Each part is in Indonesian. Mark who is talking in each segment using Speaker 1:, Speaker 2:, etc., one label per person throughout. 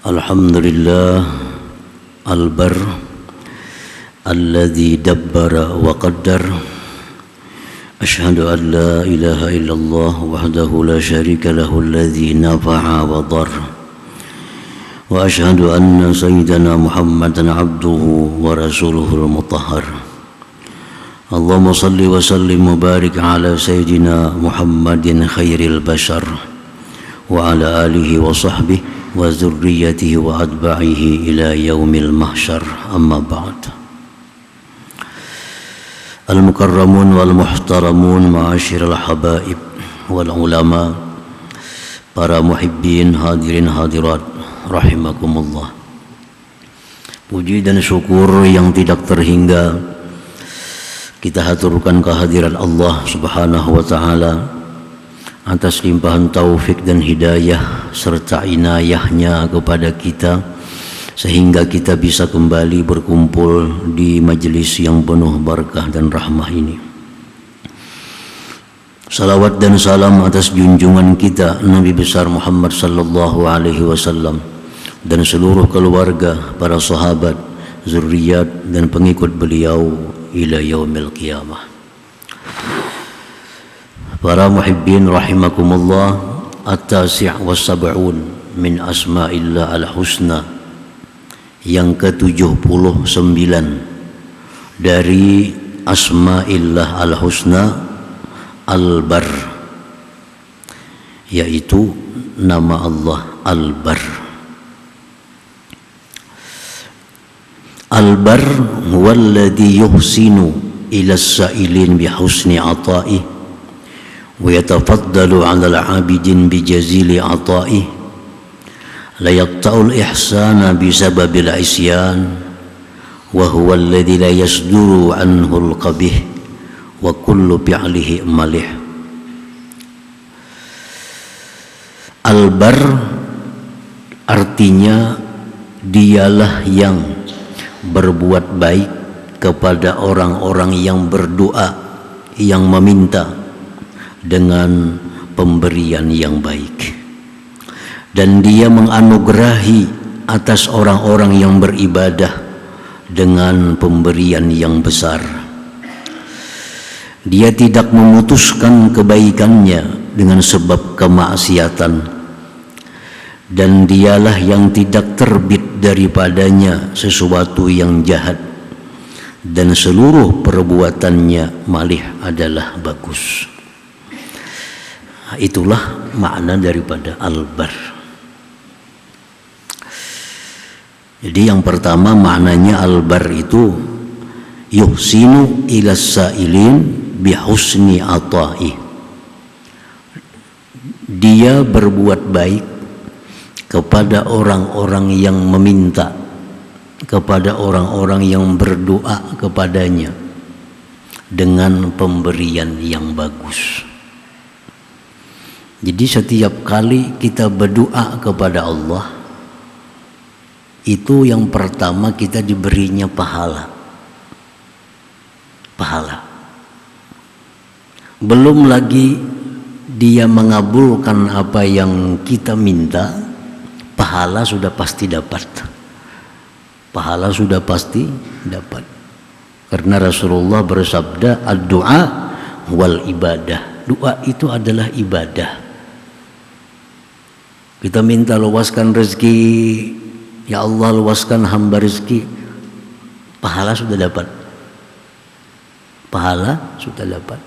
Speaker 1: Alhamdulillah al-bar alladzi dabbara wa qaddar. Ashhadu an la ilaha illallah wahdahu la syarika lahu alladzi nafa'a wa dar. Wa ashhadu anna sayyidana Muhammadan abduhu wa rasuluhul mutahhar. Allahumma salli wa sallim wa barik ala sayyidina Muhammadin khairil bashar wa ala alihi wa sahbihi wa zurriyatihi wa adba'ihi ila yaumil mahsyar, amma ba'd. Al-mukarramun wal muhtaramun ma'asyiral habaib wal ulama, para muhibbin hadirin hadirat rahimakumullah. Puji dan syukur yang tidak terhingga kita haturkan kehadiran Allah Subhanahu wa taala atas limpahan taufik dan hidayah serta inayahnya kepada kita, sehingga kita bisa kembali berkumpul di majelis yang penuh barakah dan rahmah ini. Salawat dan salam atas junjungan kita Nabi besar Muhammad sallallahu alaihi wasallam dan seluruh keluarga, para sahabat, zuriat dan pengikut beliau ila yaumil qiyamah. Para muhibbin rahimakumullah, at-tasi' wa sab'un min asma'illah al-husna, yang ke-79 dari asma'illah al-husna al-bar, yaitu nama Allah al-bar. Al-bar huwa alladhi yuhsinu ila as-sa'ilin bihusni ata'ihi wa yatafaddalu 'ala al-'abidin bijazili ata'ihi la yaqta'ul ihsana bisababil isyan wa huwa alladhi la yasduru anhu al-qabih wa kullu fi'lihi malih. Al-bar artinya dialah yang berbuat baik kepada orang-orang yang berdoa, yang meminta dengan pemberian yang baik, dan dia menganugerahi atas orang-orang yang beribadah dengan pemberian yang besar. Dia tidak memutuskan kebaikannya dengan sebab kemaksiatan, dan dialah yang tidak terbit daripadanya sesuatu yang jahat, dan seluruh perbuatannya malih adalah bagus. Itulah makna daripada al-bar. Jadi yang pertama maknanya al-bar itu yuhsinu ilas sa'ilin bihusni ata'i. Dia berbuat baik kepada orang-orang yang meminta, kepada orang-orang yang berdoa kepadanya dengan pemberian yang bagus. Jadi setiap kali kita berdoa kepada Allah, itu yang pertama kita diberinya pahala. Pahala. Belum lagi dia mengabulkan apa yang kita minta, pahala sudah pasti dapat. Pahala sudah pasti dapat. Karena Rasulullah bersabda, ad-du'a wal ibadah. Doa itu adalah ibadah. Kita minta luaskan rezeki, ya Allah luaskan hamba rezeki, pahala sudah dapat. Pahala sudah dapat.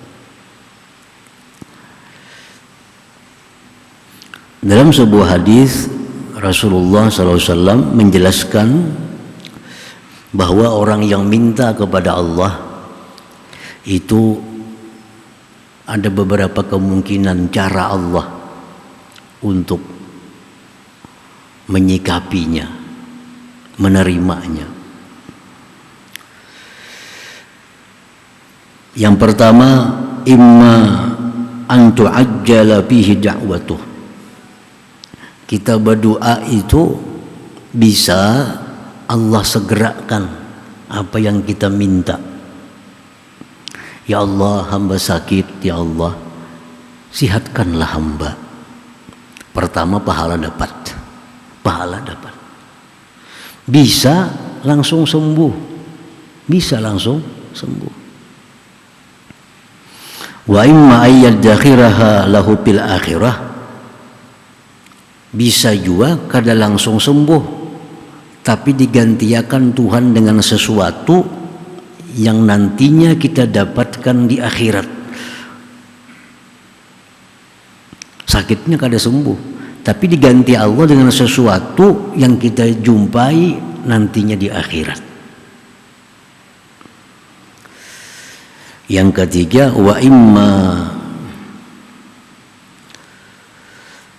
Speaker 1: Dalam sebuah hadis Rasulullah SAW menjelaskan bahwa orang yang minta kepada Allah itu ada beberapa kemungkinan cara Allah untuk menyikapinya, menerimanya. Yang pertama, imma an tu'ajjala bihi da'watuh. Kita berdoa itu bisa Allah segerakan apa yang kita minta. Ya Allah, hamba sakit, ya Allah, sihatkanlah hamba. Pertama pahala dapat. Pahala dapat. bisa langsung sembuh, bisa langsung sembuh. Wa imma ayyadakhiraha lahu fil akhirah, bisa juga kada langsung sembuh tapi digantiakan Tuhan dengan sesuatu yang nantinya kita dapatkan di akhirat. Sakitnya kada sembuh tapi diganti Allah dengan sesuatu yang kita jumpai nantinya di akhirat. Yang ketiga, wa imma,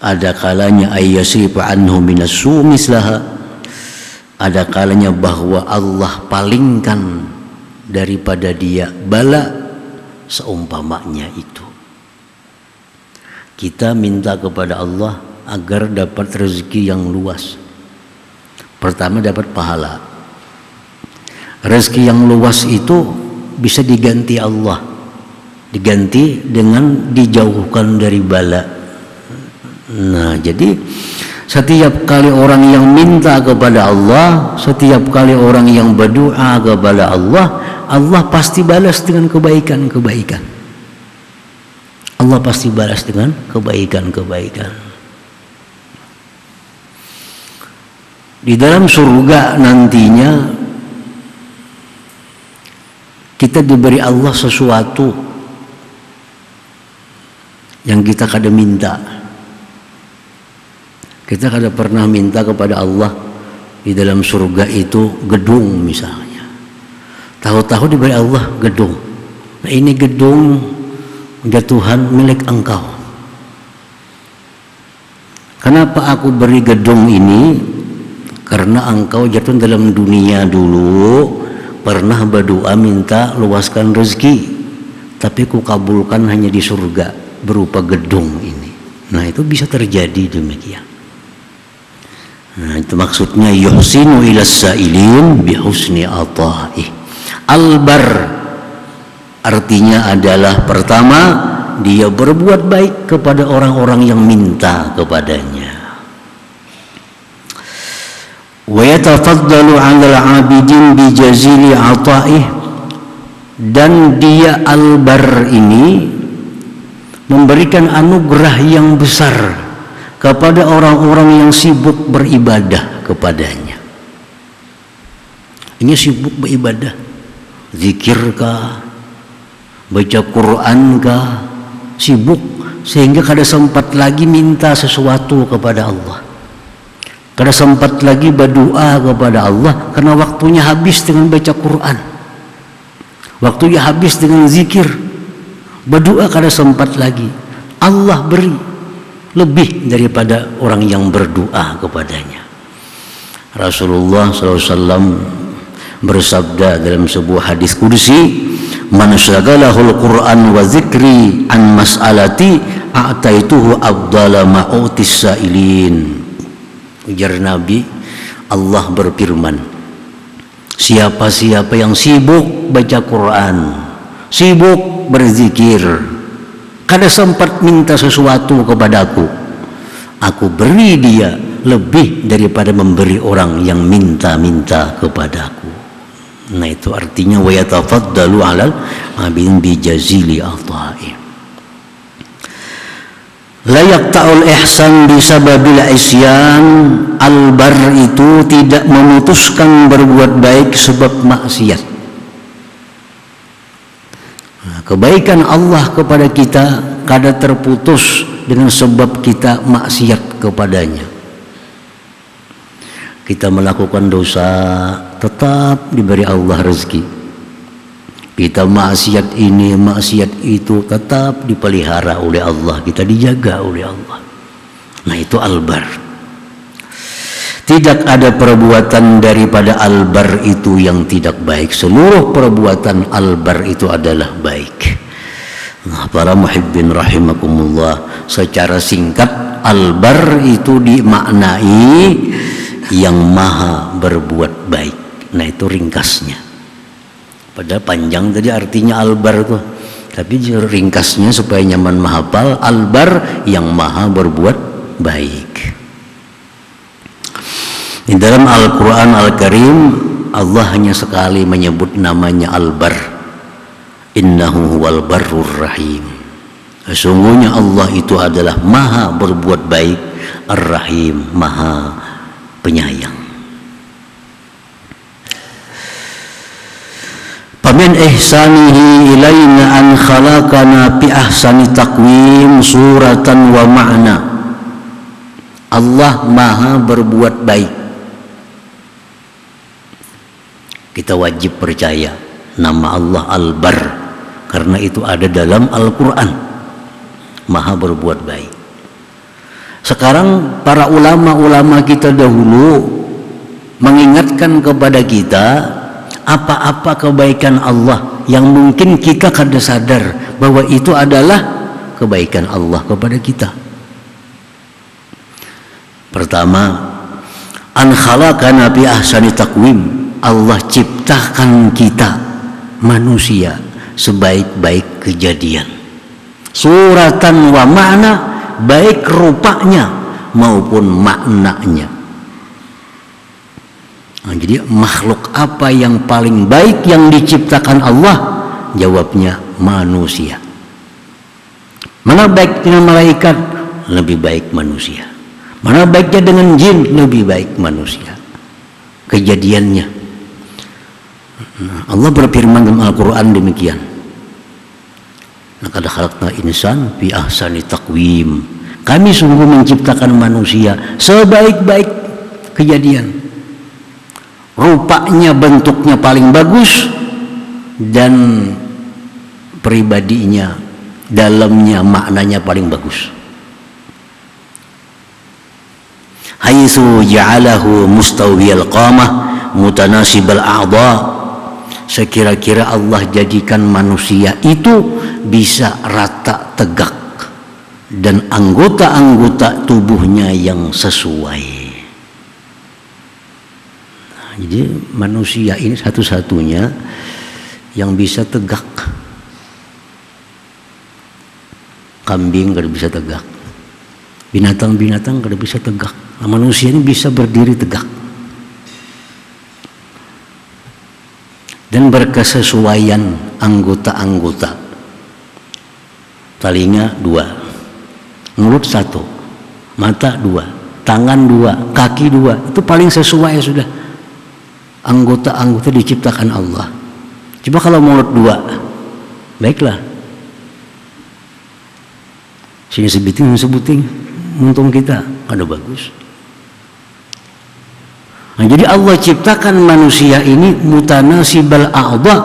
Speaker 1: ada kalanya ayyasifa anhu minassu mislaha, ada kalanya bahwa Allah palingkan daripada dia bala seumpamanya itu. Kita minta kepada Allah agar dapat rezeki yang luas. Pertama dapat pahala. Rezeki yang luas itu bisa diganti Allah, diganti dengan dijauhkan dari bala. Nah, jadi setiap kali orang yang minta kepada Allah, setiap kali orang yang berdoa kepada Allah, Allah pasti balas dengan kebaikan-kebaikan. Allah pasti balas dengan kebaikan-kebaikan. Di dalam surga nantinya kita diberi Allah sesuatu yang kita kada minta. Kita kada pernah minta kepada Allah di dalam surga itu gedung misalnya. Tahu-tahu diberi Allah gedung. Nah, ini gedung ya Tuhan milik Engkau. Kenapa aku beri gedung ini? Karena Engkau jatuh dalam dunia dulu pernah berdoa minta luaskan rezeki, tapi ku kabulkan hanya di surga berupa gedung ini. Nah, itu bisa terjadi demikian. Nah, itu maksudnya yuhsinu ilas sa'ilin bihusni ataih. Albar artinya adalah pertama, dia berbuat baik kepada orang-orang yang minta kepadanya. Wa yatafaddalu 'alal 'abidin bi jazili 'ata'ih, dan dia albar ini memberikan anugerah yang besar kepada orang-orang yang sibuk beribadah kepadanya. Ini sibuk beribadah, zikirkah, baca Qurankah, sibuk sehingga kada sempat lagi minta sesuatu kepada Allah. Kada sempat lagi berdoa kepada Allah karena waktunya habis dengan baca Quran. Waktunya habis dengan zikir. Berdoa kada sempat lagi. Allah beri lebih daripada orang yang berdoa kepadanya. Rasulullah SAW bersabda dalam sebuah hadis qudsi, "Man syagalahul Qur'an wa zikri an mas'alati a'taituhu afdala ma'utis sa'ilin." Ujar Nabi, Allah berfirman, siapa-siapa yang sibuk baca Quran, sibuk berzikir, kada sempat minta sesuatu kepadaku, aku beri dia lebih daripada memberi orang yang minta-minta kepadaku. Nah, itu artinya wa yatafaddalu 'alal 'abidin bi jazili ata'i. La yaqta'ul ihsan bisababil isyan. Albar itu tidak memutuskan berbuat baik sebab maksiat. Nah, kebaikan Allah kepada kita kada terputus dengan sebab kita maksiat kepadanya. Kita melakukan dosa, tetap diberi Allah rezeki. Kita maksiat ini, maksiat itu, tetap dipelihara oleh Allah, kita dijaga oleh Allah. Nah, itu albar. Tidak ada perbuatan daripada albar itu yang tidak baik. Seluruh perbuatan albar itu adalah baik. Nah, para muhibbin rahimakumullah, secara singkat albar itu dimaknai yang maha berbuat baik. Nah, itu ringkasnya. Padahal panjang tadi artinya albar tuh, tapi ringkasnya supaya nyaman menghafal, albar yang maha berbuat baik. Di dalam Al-Quran Al-Karim Allah hanya sekali menyebut namanya Al-Bar. Innahu huwal barrur rahim. Sesungguhnya Allah itu adalah maha berbuat baik, Ar-Rahim, maha penyayang. Famin ihsanihi ilaina an khalaqana bi ahsani taqwim suratan wa ma'na. Allah maha berbuat baik. Kita wajib percaya nama Allah Al-Bar, karena itu ada dalam Al-Quran, maha berbuat baik. Sekarang para ulama-ulama kita dahulu mengingatkan kepada kita apa-apa kebaikan Allah yang mungkin kita kada sadar bahwa itu adalah kebaikan Allah kepada kita. Pertama, an khalaqana bi ahsani taqwim. Allah ciptakan kita manusia sebaik-baik kejadian. Suratan wa ma'na, baik rupanya maupun maknanya. Nah, jadi makhluk apa yang paling baik yang diciptakan Allah? Jawabnya manusia. Mana baik dengan malaikat? Lebih baik manusia. Mana baiknya dengan jin? Lebih baik manusia. Kejadiannya. Allah berfirman dalam Al-Quran demikian. Laqad khalaqnal insana fi ahsani taqwim. Kami sungguh menciptakan manusia sebaik-baik kejadian. Rupanya, bentuknya paling bagus, dan pribadinya, dalamnya, maknanya paling bagus. Haitsu ja'alahu mustawiyal qamah mutanasibal a'dha. Sekira-kira Allah jadikan manusia itu bisa rata tegak dan anggota-anggota tubuhnya yang sesuai. Nah, jadi manusia ini satu-satunya yang bisa tegak. Kambing kada bisa tegak, binatang-binatang kada bisa tegak. Nah, manusia ini bisa berdiri tegak dan berkesesuaian anggota-anggota. Telinga 2, mulut 1, mata 2, tangan 2, kaki 2. Itu paling sesuai sudah. Anggota-anggota diciptakan Allah. Coba kalau mulut 2, baiklah. Sini sebuting, untung kita ada bagus. Nah, jadi Allah ciptakan manusia ini mutanasibal a'dha,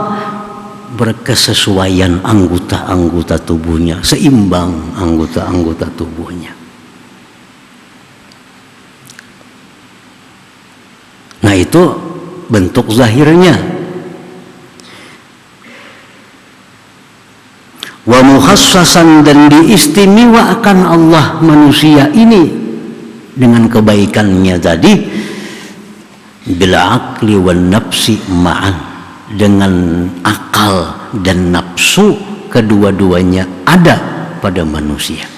Speaker 1: berkesesuaian anggota-anggota tubuhnya, seimbang anggota-anggota tubuhnya. Nah, itu bentuk zahirnya. Wa mukhassasan, dan diistimewakan Allah manusia ini dengan kebaikannya tadi, bil aqli wan nafsi ma'an, dengan akal dan nafsu kedua-duanya ada pada manusia.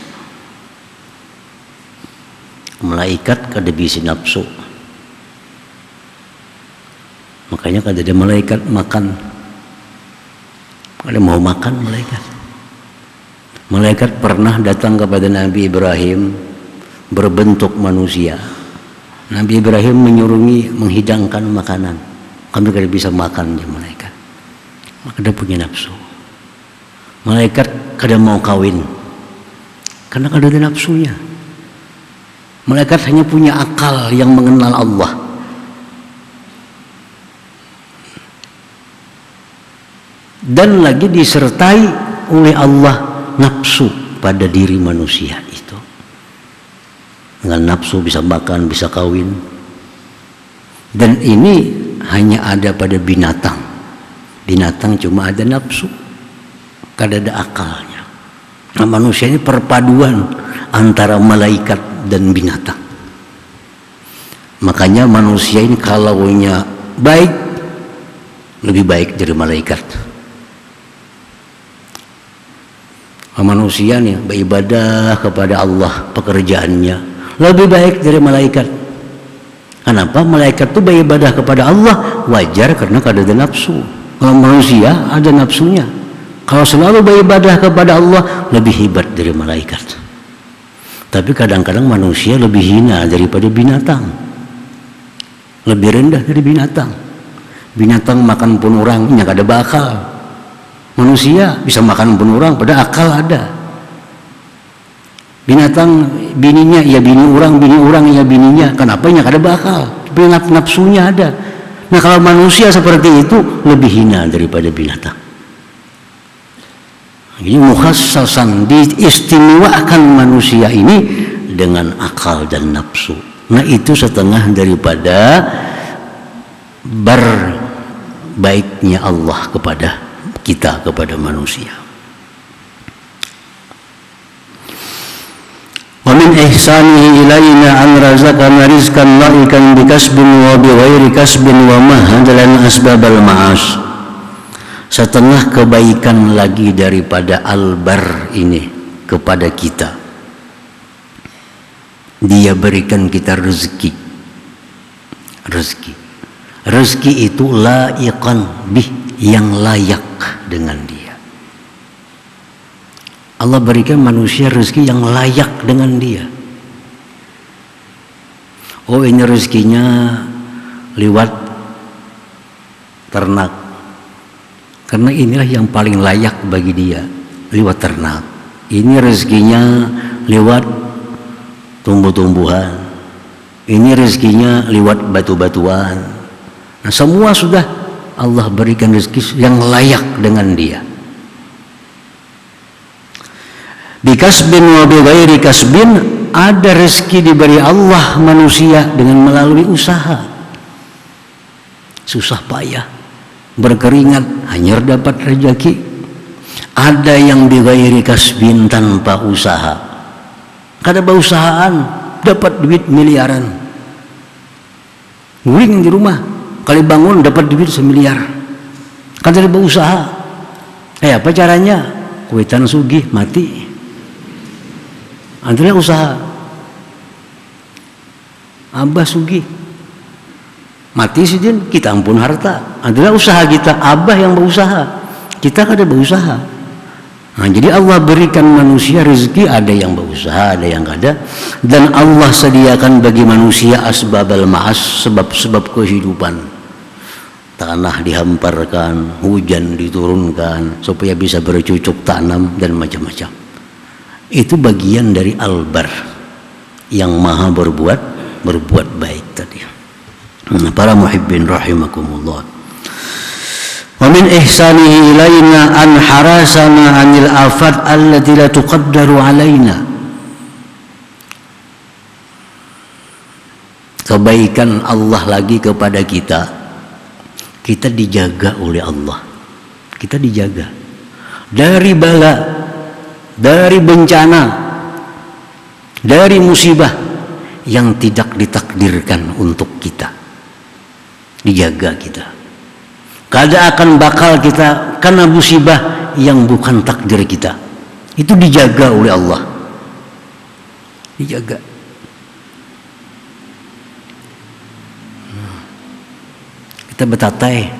Speaker 1: Malaikat kada bisa nafsu, makanya kada ada malaikat makan, kada mau makan malaikat. Malaikat pernah datang kepada Nabi Ibrahim berbentuk manusia. Nabi Ibrahim menyurungi menghidangkan makanan. Kami kada bisa makan ya malaikat. Maka dia punya nafsu. Malaikat kada mau kawin karena kada ada nafsunya. Malaikat hanya punya akal yang mengenal Allah. Dan lagi disertai oleh Allah nafsu pada diri manusia itu. Dengan nafsu bisa makan, bisa kawin. Dan ini hanya ada pada binatang. Binatang cuma ada nafsu, kada ada akalnya. Nah, manusia ini perpaduan antara malaikat dan binatang. Makanya manusia ini kalaunya baik, lebih baik dari malaikat. Manusia nih beribadah kepada Allah, pekerjaannya lebih baik dari malaikat. Kenapa? Malaikat itu beribadah kepada Allah wajar karena ada nafsu. Kalau manusia ada nafsunya. Kalau selalu beribadah kepada Allah lebih hebat dari malaikat. Tapi kadang-kadang manusia lebih hina daripada binatang. Lebih rendah dari binatang. Binatang makan pun orangnya gak ada bakal. Manusia bisa makan pun orang pada akal ada. Binatang bininya ya bini orang ya bininya. Kenapa nya gak ada bakal? Tapi nafsunya ada. Nah kalau manusia seperti itu lebih hina daripada binatang. Jadi mukhassasan, diistimewakan manusia ini dengan akal dan nafsu. Nah itu setengah daripada berbaiknya Allah kepada kita, kepada manusia. Wa min ihsanihi ilaina an razaqana rizqan la'ikan bikasbin wa bighairi kasbin wa mahadalan asbabal ma'as. Setengah kebaikan lagi daripada Al-Bar ini kepada kita. Dia berikan kita rezeki. Rezeki itu laiqan bih, yang layak dengan dia. Allah berikan manusia rezeki yang layak dengan dia. Oh ini rezekinya lewat ternak. Karena inilah yang paling layak bagi dia, lewat ternak. Ini rezekinya lewat tumbuh-tumbuhan. Ini rezekinya lewat batu-batuan. Nah semua sudah Allah berikan rezeki yang layak dengan dia. Bikasbin wa bighairi kasbin, ada rezeki diberi Allah manusia dengan melalui usaha. Susah payah, berkeringat hanya dapat rezeki. Ada yang bighairi kasbin, tanpa usaha. Kada berusahaan dapat duit miliaran. Guling di rumah, kali bangun dapat duit 1 miliar. Kada berusaha. Apa caranya? Kuitan sugih mati. Antara usaha. Abah sugih mati sidin, kita ampun harta. Adalah usaha kita, abah yang berusaha, kita kada berusaha. Nah, jadi Allah berikan manusia rezeki, ada yang berusaha, ada yang kada. Dan Allah sediakan bagi manusia asbabal ma'as, sebab-sebab kehidupan. Tanah dihamparkan, hujan diturunkan supaya bisa bercucuk tanam dan macam-macam. Itu bagian dari Al-Bar yang maha berbuat baik tadi. Para muhibbin rahimakumullah. Wa min ihsanihi ilaina an harasana anil afat allati la tuqaddaru alaina. Kebaikan Allah lagi kepada kita, kita dijaga oleh Allah. Kita dijaga dari bala, dari bencana, dari musibah yang tidak ditakdirkan untuk kita. Dijaga kita. Kada akan bakal kita kena musibah yang bukan takdir kita. Itu dijaga oleh Allah. Dijaga. Kita betatai,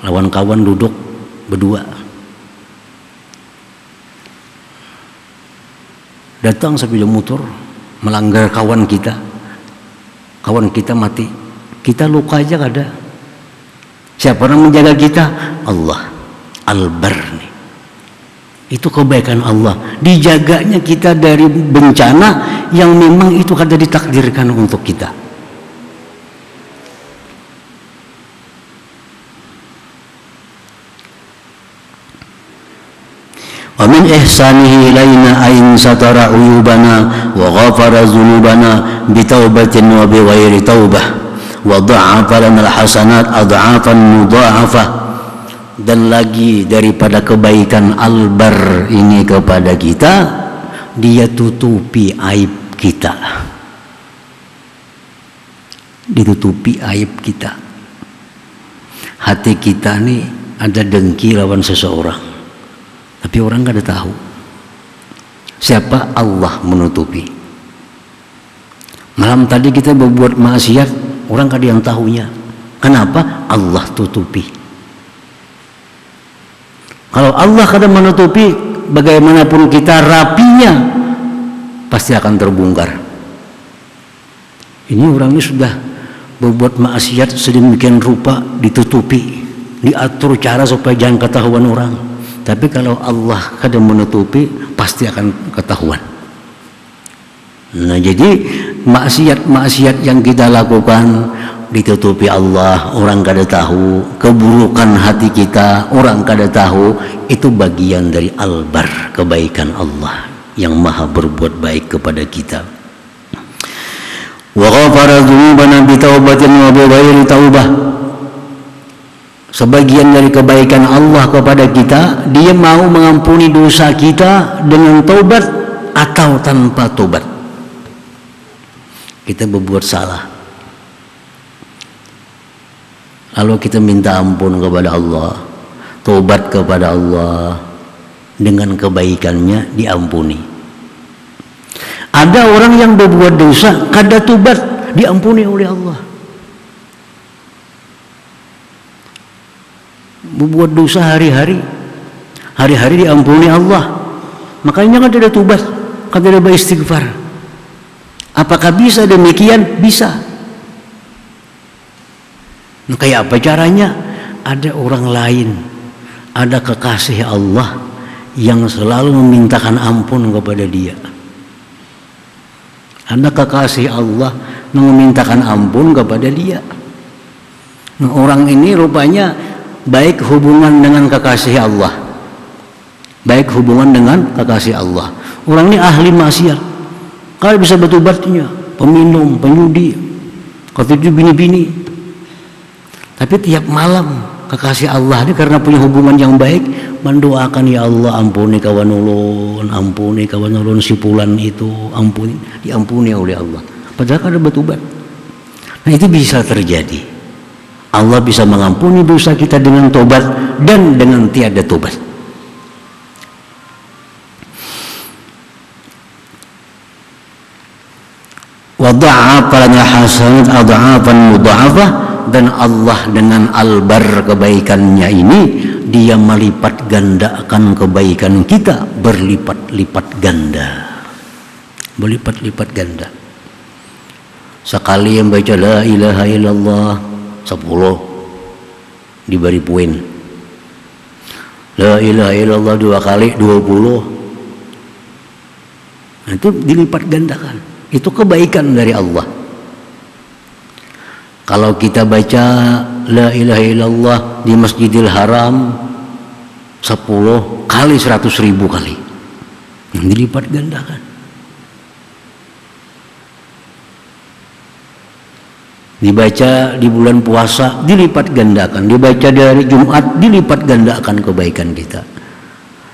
Speaker 1: lawan kawan duduk berdua. Datang sepeda motor melanggar kawan kita. Kawan kita mati. Kita luka aja kada. Siapa yang menjaga kita? Allah. Al-Bar nih. Itu kebaikan Allah. Dijaganya kita dari bencana yang memang itu kada ditakdirkan untuk kita. Wa min ihsanihi ilaina ain satara uyubana wa ghafara dzunubana bi taubatin wa bi ghairi taubah. Wa dha'afa lana al-hasanat adha'afan mudha'afah. Dan lagi daripada kebaikan Al-Bar ini kepada kita, dia tutupi aib kita. Ditutupi aib kita. Hati kita nih ada dengki lawan seseorang, tapi orang gak ada tahu. Siapa? Allah menutupi. Malam tadi kita berbuat maksiat, orang kada yang tahunya. Kenapa? Allah tutupi. Kalau Allah kada menutupi, bagaimanapun kita rapinya pasti akan terbongkar. Ini orang ini sudah berbuat maksiat sedemikian rupa, ditutupi, diatur cara supaya jangan ketahuan orang. Tapi kalau Allah kada menutupi, pasti akan ketahuan. Nah, jadi maksiat-maksiat yang kita lakukan ditutupi Allah, orang kada tahu. Keburukan hati kita, orang kada tahu. Itu bagian dari albar, kebaikan Allah yang maha berbuat baik kepada kita. Wa ghafara dzunubana bi taubatin wa bi ghairi taubah. Sebagian dari kebaikan Allah kepada kita, Dia mau mengampuni dosa kita dengan taubat atau tanpa taubat. Kita berbuat salah, lalu kita minta ampun kepada Allah, taubat kepada Allah, dengan kebaikannya diampuni. Ada orang yang berbuat dosa, kada taubat, diampuni oleh Allah. Berbuat dosa hari-hari diampuni Allah. Makanya kan tidak taubat, kan tidak beristighfar. Apakah bisa demikian? Bisa. Nah, kayak apa caranya? Ada orang lain, ada kekasih Allah yang selalu memintakan ampun kepada dia. Ada kekasih Allah yang memintakan ampun kepada dia. Nah, orang ini rupanya baik hubungan dengan kekasih Allah, baik hubungan dengan kekasih Allah. Orang ini ahli maksiat, kalau bisa bertobatnya, peminum, penyudi, ketujuh bini-bini. Tapi tiap malam kekasih Allah ini karena punya hubungan yang baik, mendoakan, ya Allah ampuni kawan ulun si fulan itu, ampuni, diampuni oleh Allah. Padahal kada bertobat. Nah, itu bisa terjadi. Allah bisa mengampuni dosa kita dengan tobat dan dengan tiada tobat. Wa dha'afa lana hasanat adha'afan mudha'afah, dan Allah dengan albar kebaikannya ini Dia melipat gandakan kebaikan kita berlipat-lipat ganda. Berlipat-lipat ganda. Sekali yang baca la ilaha illallah 10 diberi poin. La ilaha illallah 2 kali 20. Nah, itu dilipat gandakan. Itu kebaikan dari Allah. Kalau kita baca la ilaha illallah di Masjidil Haram 10 kali 100.000 kali, dilipat gandakan. Dibaca di bulan puasa dilipat gandakan, dibaca di hari Jumat dilipat gandakan kebaikan kita.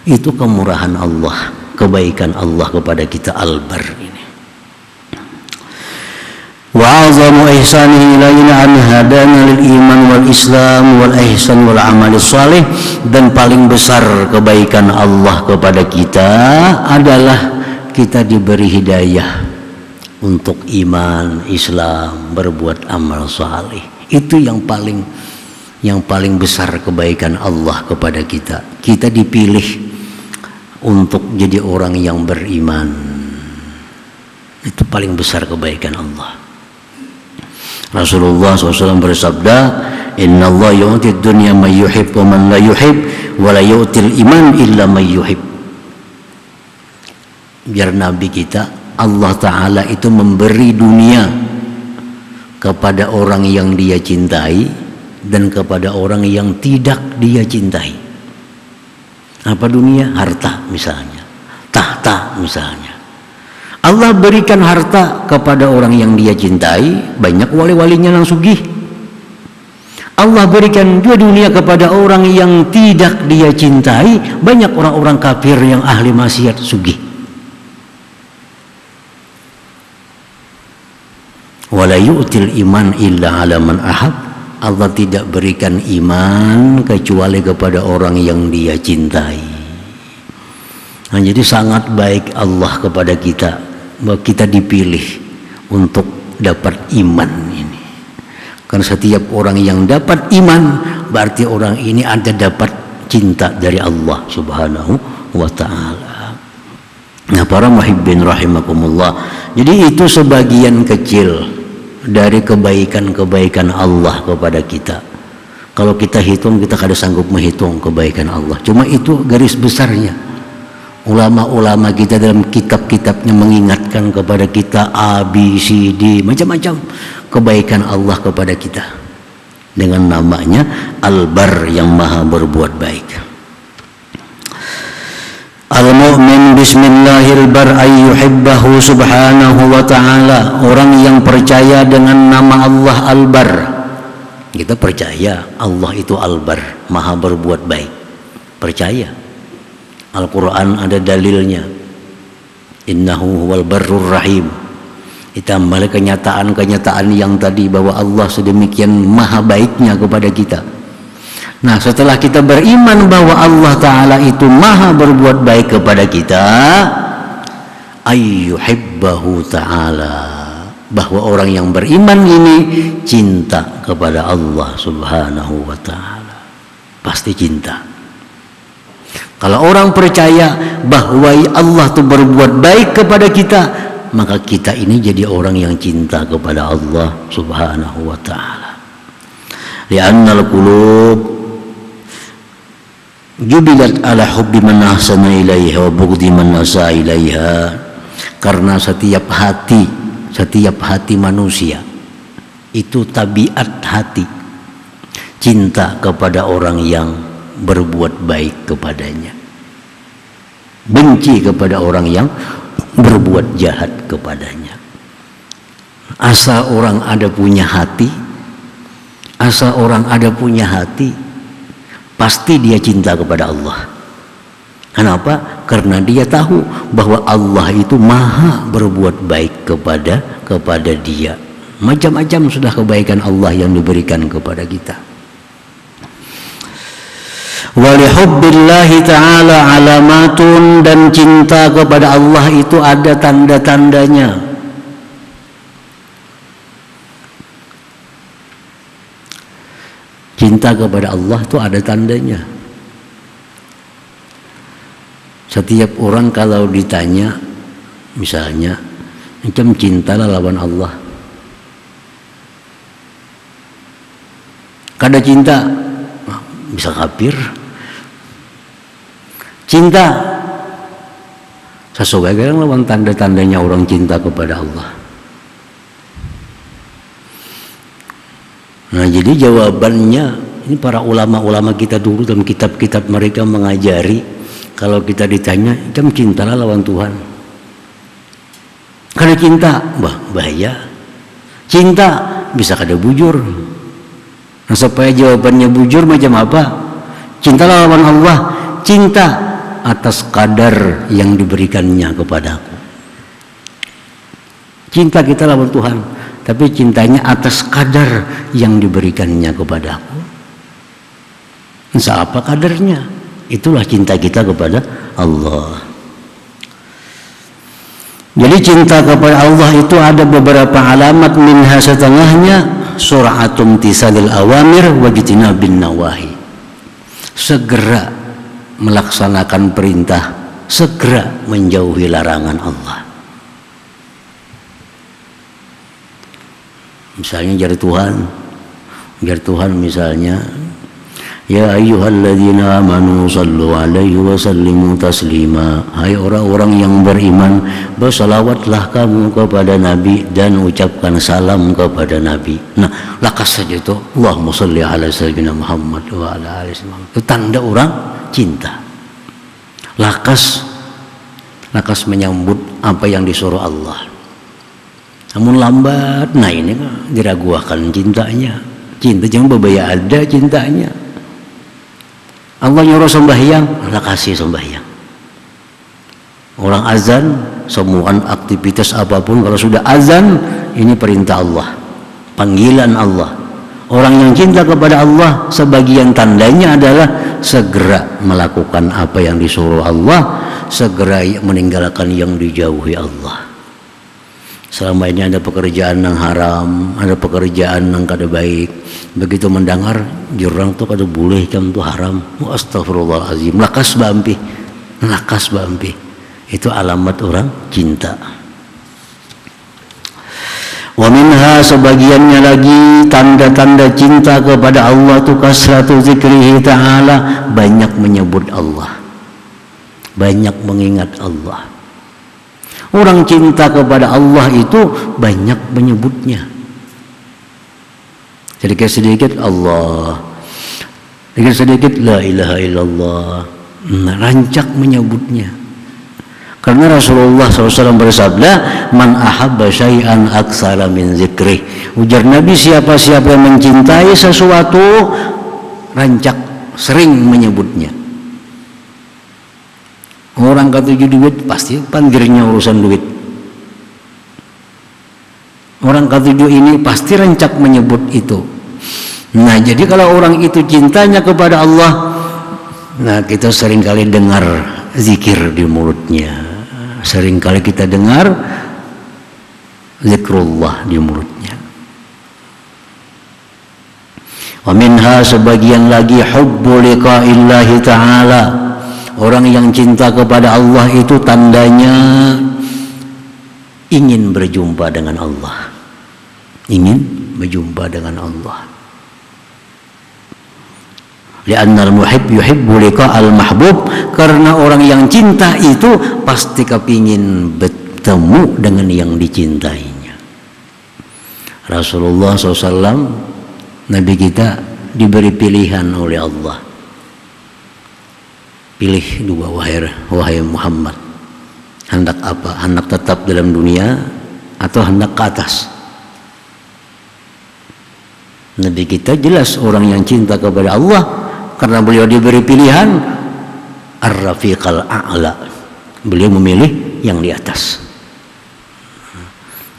Speaker 1: Itu kemurahan Allah, kebaikan Allah kepada kita, albar ini. Wa azamu ihsanihi ilaina an hadana lil iman wal islam wal ihsan wal amal salih, dan paling besar kebaikan Allah kepada kita adalah kita diberi hidayah untuk iman, Islam, berbuat amal saleh. Itu yang paling besar kebaikan Allah kepada kita. Kita dipilih untuk jadi orang yang beriman. Itu paling besar kebaikan Allah. Rasulullah SAW bersabda, Inna Allah yu'ti dunya man yuhib wa man la yuhib, wa la yu'til iman illa man yuhib. Biar Nabi kita, Allah Ta'ala itu memberi dunia kepada orang yang Dia cintai dan kepada orang yang tidak Dia cintai. Apa dunia? Harta misalnya, tahta misalnya. Allah berikan harta kepada orang yang Dia cintai, banyak wali-walinya yang sugih. Allah berikan juga dunia kepada orang yang tidak Dia cintai, banyak orang-orang kafir yang ahli maksiat sugih. Wala yu'til iman illa ala man ahab. Allah tidak berikan iman kecuali kepada orang yang Dia cintai. Nah, jadi sangat baik Allah kepada kita, bahwa kita dipilih untuk dapat iman ini. Karena setiap orang yang dapat iman berarti orang ini ada dapat cinta dari Allah Subhanahu wa ta'ala. Nah, para muhibbin rahimakumullah, jadi itu sebagian kecil dari kebaikan-kebaikan Allah kepada kita. Kalau kita hitung, kita kada sanggup menghitung kebaikan Allah. Cuma itu garis besarnya. Ulama-ulama kita dalam kitab-kitabnya mengingatkan kepada kita A, B, C, D, macam-macam kebaikan Allah kepada kita. Dengan namanya Al-Bar, yang maha berbuat baik. Al-mu'min bismillahil bar ayyuhibbahu subhanahu wa ta'ala. Orang yang percaya dengan nama Allah Al-Bar. Kita percaya Allah itu Al-Bar, maha berbuat baik. Percaya. Al-Quran ada dalilnya. Innahu huwal barrur rahim. Ditambah kenyataan-kenyataan yang tadi bahwa Allah sedemikian maha baiknya kepada kita. Nah, setelah kita beriman bahwa Allah Ta'ala itu maha berbuat baik kepada kita, ayyuhibbahu ta'ala, bahwa orang yang beriman ini cinta kepada Allah Subhanahu wa ta'ala. Pasti cinta. Kalau orang percaya bahwa Allah itu berbuat baik kepada kita, maka kita ini jadi orang yang cinta kepada Allah Subhanahu wa ta'ala. Li'annal qulub jubilat ala hubbi man ahsana ilaiha wa bughdhi man asaa ilaiha. Karena setiap hati manusia itu tabiat hati cinta kepada orang yang berbuat baik kepadanya, benci kepada orang yang berbuat jahat kepadanya. Asal orang ada punya hati, pasti dia cinta kepada Allah. Kenapa? Karena dia tahu bahwa Allah itu maha berbuat baik kepada dia. Macam-macam sudah kebaikan Allah yang diberikan kepada kita. Walihubbillahi ta'ala alamatun, dan cinta kepada Allah itu ada tanda-tandanya. Cinta kepada Allah itu ada tandanya. Setiap orang kalau ditanya, misalnya, macam cintalah lawan Allah. Kada cinta, bisa kafir. Cinta, sesuai dengan lawan tanda-tandanya orang cinta kepada Allah. Nah, jadi jawabannya, ini para ulama-ulama kita dulu dalam kitab-kitab mereka mengajari, kalau kita ditanya, kamu cintalah lawan Tuhan. Karena cinta, bahaya. Cinta bisa kada bujur. Nah, supaya jawabannya bujur macam apa? Cintalah lawan Allah. Cinta atas kadar yang diberikannya kepadaku. Cinta kita lawan Tuhan, tapi cintanya atas kadar yang diberikannya kepadaku. Apa kadarnya? Itulah cinta kita kepada Allah. Jadi cinta kepada Allah itu ada beberapa alamat, minha setengahnya sur'atum tisalil awamir wajtinabin nawahi. Segera melaksanakan perintah, segera menjauhi larangan Allah. Misalnya jar Tuhan misalnya, ya ayyuhalladzina amanu sallu alaihi wa sallimu taslima. Hai orang-orang yang beriman, bersalawatlah kamu kepada Nabi dan ucapkan salam kepada Nabi. Nah, lakas saja itu Allahumma salli ala sayyidina Muhammad wa ala alihi Muhammad. Itu tanda orang cinta. Lakas menyambut apa yang disuruh Allah. Namun lambat, nah ini diragukan cintanya. Cinta jangan berbaya ada cintanya. Allah nyuruh sembahyang, Allah kasih sembahyang. Orang azan, semua aktivitas apapun kalau sudah azan, ini perintah Allah, panggilan Allah. Orang yang cinta kepada Allah, sebagian tandanya adalah segera melakukan apa yang disuruh Allah, segera meninggalkan yang dijauhi Allah. selama ini ada pekerjaan yang haram, ada pekerjaan yang kada baik, begitu mendengar jurang tuh kada boleh jam tuh haram, astagfirullahalazim, lakas bampi, itu alamat orang cinta. Wa minha, sebagiannya lagi tanda-tanda cinta kepada Allah tu kasratu zikrihi ta'ala, banyak menyebut Allah, banyak mengingat Allah. Orang cinta kepada Allah itu banyak menyebutnya. Sedikit-sedikit Allah, sedikit-sedikit la ilaha illallah, rancak menyebutnya. Karena Rasulullah SAW bersabda, man ahabba syai'an aktsara min zikrih. Ujar Nabi, siapa-siapa yang mencintai sesuatu, rancak sering menyebutnya. Orang katuju duit, pasti panggirnya urusan duit. Orang katuju ini pasti rancak menyebut itu. Nah, jadi kalau orang itu cintanya kepada Allah, nah kita seringkali dengar zikir di mulutnya. Seringkali kita dengar zikrullah di mulutnya. Wa minha, sebagian lagi hubbu liqa'illahi ta'ala. Orang yang cinta kepada Allah itu tandanya ingin berjumpa dengan Allah. Ingin berjumpa dengan Allah. Li'anna al-muhib yuhibbu liqa'al mahbub, karena orang yang cinta itu pasti kepingin bertemu dengan yang dicintainya. Rasulullah SAW, Nabi kita, diberi pilihan oleh Allah. Pilih dua, wahai Muhammad, hendak apa? Hendak tetap dalam dunia atau hendak ke atas? Nabi kita jelas orang yang cinta kepada Allah, karena beliau diberi pilihan ar-rafiqal a'la, beliau memilih yang di atas.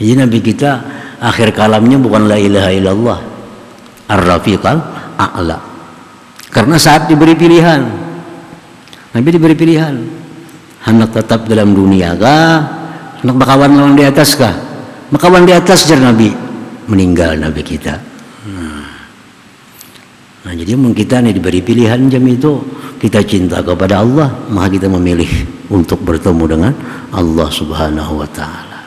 Speaker 1: Jadi Nabi kita akhir kalamnya bukan la ilaha illallah, ar-rafiqal a'la. Karena saat diberi pilihan, Nabi diberi pilihan, hendak tetap dalam dunia kah, hendak berkawan lawan di atas kah? Berkawan di atas, jar Nabi, meninggal Nabi kita. Nah, jadi kita nih diberi pilihan jam itu, kita cinta kepada Allah, maka kita memilih untuk bertemu dengan Allah Subhanahu wa ta'ala.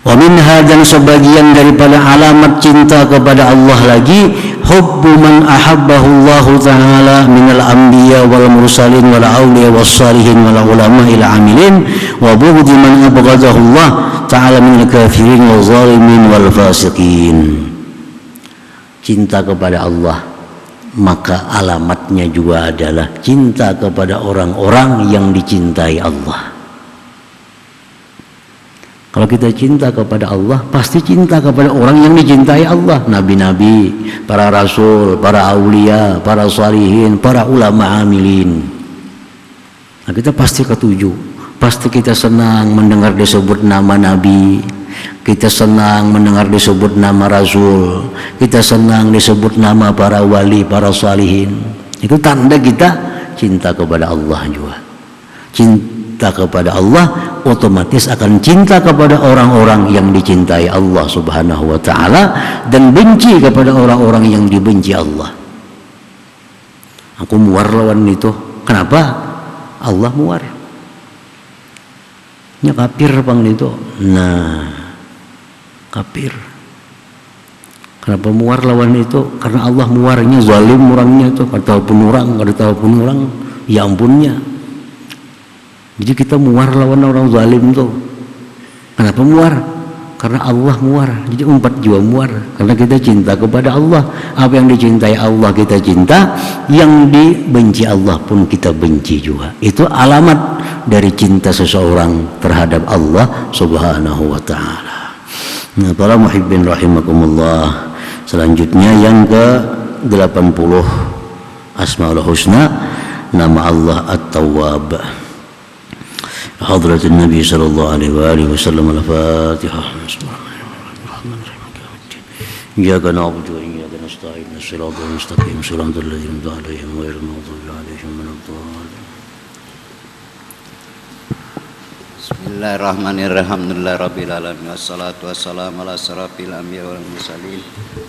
Speaker 1: Wa minha, dan sebagian daripada alamat cinta kepada Allah lagi, hubbu man ahabbahu Allah ta'ala minal anbiya wal mursalin wal awliya was salihin wal ulama ila amilin, wa bughdi man abghadahu Allah ta'ala minal kafirin wal zalimin wal fasiqin. Cinta kepada Allah, maka alamatnya juga adalah cinta kepada orang-orang yang dicintai Allah. Kalau kita cinta kepada Allah, pasti cinta kepada orang yang dicintai Allah. Nabi-nabi, para rasul, para aulia, para salihin, para ulama amilin. Nah, kita pasti ketuju, pasti kita senang mendengar disebut nama Nabi, kita senang mendengar disebut nama Rasul, kita senang disebut nama para wali, para salihin. Itu tanda kita cinta kepada Allah juga. Cinta kepada Allah otomatis akan cinta kepada orang-orang yang dicintai Allah Subhanahu wa ta'ala, dan benci kepada orang-orang yang dibenci Allah. Aku muar lawan itu. Kenapa? Allah muar. Nya kafir bang itu. Nah, kafir. Kenapa muar lawan itu? Karena Allah muarnya zalim orangnya itu, kada tahu pun orang, ya ampunnya. Jadi kita muar lawan orang zalim tuh. Kenapa muar? Karena Allah muar. Jadi umpat juga muar, karena kita cinta kepada Allah. Apa yang dicintai Allah kita cinta, yang dibenci Allah pun kita benci juga. Itu alamat dari cinta seseorang terhadap Allah Subhanahu wa ta'ala. Nah, para muhibbin rahimakumullah, selanjutnya yang ke-80 Asmaul Husna, nama Allah At-Tawwab. Hadratin Nabi sallallahu alaihi wasallam. Al-Fatihah. Iyyaka na'budu wa iyyaka nasta'in. Shiratal mustaqim, shiratal ladzina an'amta 'alaihim ghairil maghdubi 'alaihim waladdallin.
Speaker 2: Bismillahirrahmanirrahim. Alhamdulillahirabbil alamin wassalatu wassalamu ala asyrafil anbiya'i wal mursalin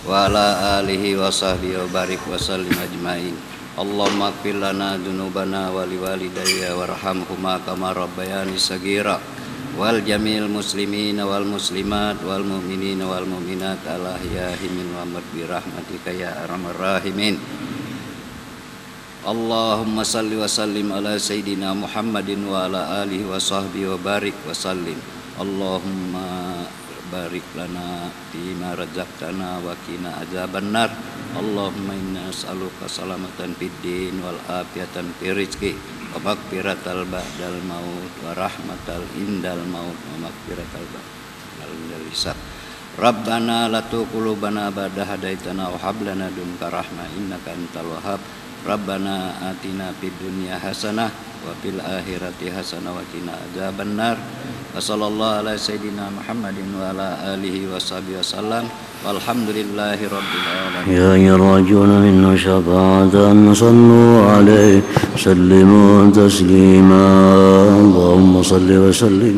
Speaker 2: wa ala alihi wa sahbihi wa barik wa sallim ajmain. Allahumma ighfir lana dzunubana wa liwalidayya warhamhuma kama rabbayani shaghira wal jamil muslimin wal muslimat wal mu'minin wal mu'minat al ahya'i minhum wa amwat bi rahmatika ya arhamar rahimin. Allahumma salli wa sallim ala Sayyidina Muhammadin wa ala alihi wa sahbihi wa barik wa sallim. Allahumma barik lana fima razaqtana wa qina azabannar. Allahumma inna nas'aluka salamatan fid din wal afiyatan fir rizqi wa maghfiratal ba'dal maut wa rahmatal indal maut wa maghfiratal ba'dal hisab. Rabbana la tuzigh qulubana ba'da hadaitana wa hab lana dunka rahmah innaka antal wahhab. Rabbana atina fid dunya hasanah wa fil akhirati hasanah wa qina adzabannar. Wa sallallahu ala sayidina Muhammadin wa ala alihi wa sahbihi wasallam. Walhamdulillahi rabbil alamin.
Speaker 1: يا يرجون منا شفاعة صلوا عليه سلموا تسليما اللهم صل وسلم